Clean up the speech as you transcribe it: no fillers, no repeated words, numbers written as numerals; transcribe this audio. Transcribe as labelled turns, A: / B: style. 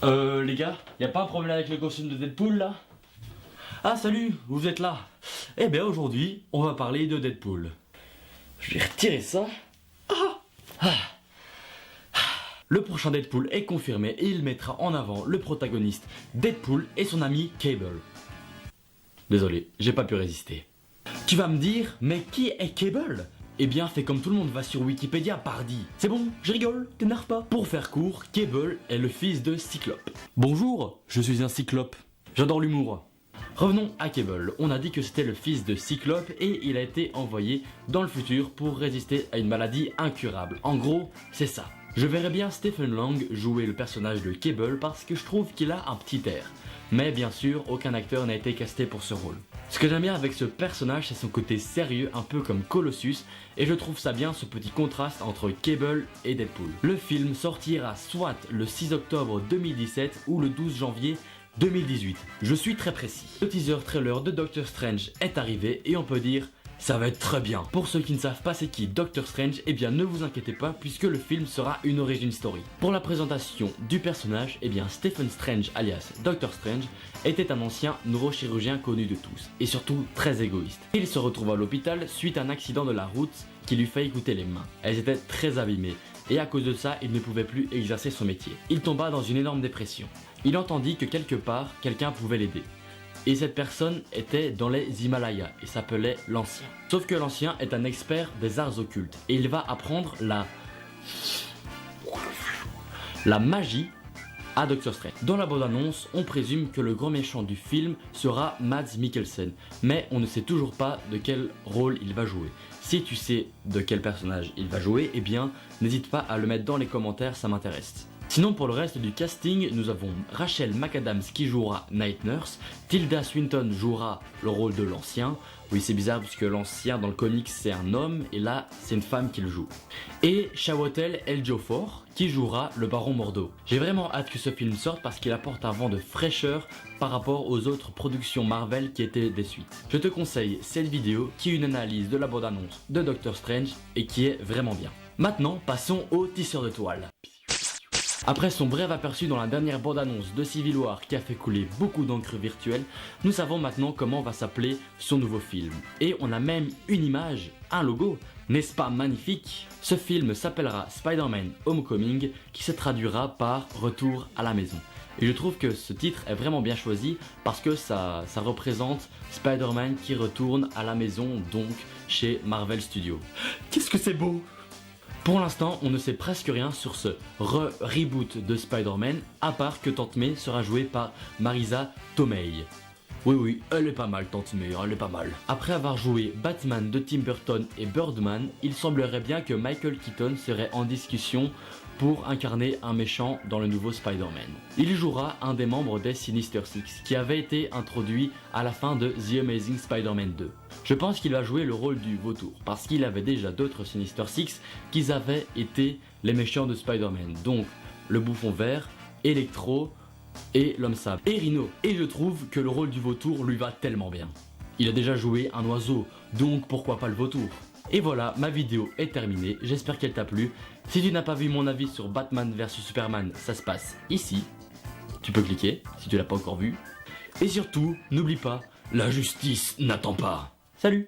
A: Les gars, y a pas un problème avec le costume de Deadpool là? Ah salut, vous êtes là. Eh bien aujourd'hui, on va parler de Deadpool. Je vais retirer ça. Le prochain Deadpool est confirmé et il mettra en avant le protagoniste Deadpool et son ami Cable. Désolé, j'ai pas pu résister. Tu vas me dire, mais qui est Cable? Eh bien, fais comme tout le monde, va sur Wikipédia, pardi. C'est bon, je rigole, t'énerve pas. Pour faire court, Cable est le fils de Cyclope. Bonjour, je suis un Cyclope. J'adore l'humour. Revenons à Cable. On a dit que c'était le fils de Cyclope et il a été envoyé dans le futur pour résister à une maladie incurable. En gros, c'est ça. Je verrais bien Stephen Lang jouer le personnage de Cable parce que je trouve qu'il a un petit air. Mais bien sûr, aucun acteur n'a été casté pour ce rôle. Ce que j'aime bien avec ce personnage, c'est son côté sérieux, un peu comme Colossus, et je trouve ça bien ce petit contraste entre Cable et Deadpool. Le film sortira soit le 6 octobre 2017 ou le 12 janvier 2018. Je suis très précis. Le teaser trailer de Doctor Strange est arrivé et on peut dire ça va être très bien. Pour ceux qui ne savent pas c'est qui Doctor Strange, eh bien ne vous inquiétez pas puisque le film sera une origin story. Pour la présentation du personnage, eh bien Stephen Strange alias Doctor Strange était un ancien neurochirurgien connu de tous et surtout très égoïste. Il se retrouve à l'hôpital suite à un accident de la route qui lui fait goûter les mains. Elles étaient très abîmées et à cause de ça, il ne pouvait plus exercer son métier. Il tomba dans une énorme dépression. Il entendit que quelque part, quelqu'un pouvait l'aider. Et cette personne était dans les Himalayas et s'appelait l'Ancien. Sauf que l'Ancien est un expert des arts occultes et il va apprendre la magie à Doctor Strange. Dans la bande-annonce, on présume que le grand méchant du film sera Mads Mikkelsen, mais on ne sait toujours pas de quel rôle il va jouer. Si tu sais de quel personnage il va jouer, eh bien n'hésite pas à le mettre dans les commentaires, ça m'intéresse. Sinon pour le reste du casting, nous avons Rachel McAdams qui jouera Night Nurse, Tilda Swinton jouera le rôle de l'Ancien, oui c'est bizarre puisque l'Ancien dans le comics c'est un homme et là c'est une femme qui le joue, et Chiwetel Ejiofor qui jouera le Baron Mordo. J'ai vraiment hâte que ce film sorte parce qu'il apporte un vent de fraîcheur par rapport aux autres productions Marvel qui étaient des suites. Je te conseille cette vidéo qui est une analyse de la bande-annonce de Doctor Strange et qui est vraiment bien. Maintenant passons au tisseur de toile. Après son bref aperçu dans la dernière bande-annonce de Civil War qui a fait couler beaucoup d'encre virtuelle, nous savons maintenant comment va s'appeler son nouveau film. Et on a même une image, un logo, n'est-ce pas magnifique? Ce film s'appellera Spider-Man Homecoming qui se traduira par Retour à la maison. Et je trouve que ce titre est vraiment bien choisi parce que ça représente Spider-Man qui retourne à la maison, donc chez Marvel Studios. Qu'est-ce que c'est beau! Pour l'instant, on ne sait presque rien sur ce reboot de Spider-Man, à part que Tante May sera jouée par Marisa Tomei. Oui, elle est pas mal Tante May, elle est pas mal. Après avoir joué Batman de Tim Burton et Birdman, il semblerait bien que Michael Keaton serait en discussion pour incarner un méchant dans le nouveau Spider-Man. Il jouera un des membres des Sinister Six qui avait été introduit à la fin de The Amazing Spider-Man 2. Je pense qu'il va jouer le rôle du vautour parce qu'il avait déjà d'autres Sinister Six qui avaient été les méchants de Spider-Man, donc le bouffon vert, Electro et l'homme sable et Rhino. Et je trouve que le rôle du vautour lui va tellement bien. Il a déjà joué un oiseau, donc pourquoi pas le vautour? Et voilà, ma vidéo est terminée, j'espère qu'elle t'a plu. Si tu n'as pas vu mon avis sur Batman vs Superman, ça se passe ici. Tu peux cliquer si tu l'as pas encore vu. Et surtout, n'oublie pas, la justice n'attend pas. Salut!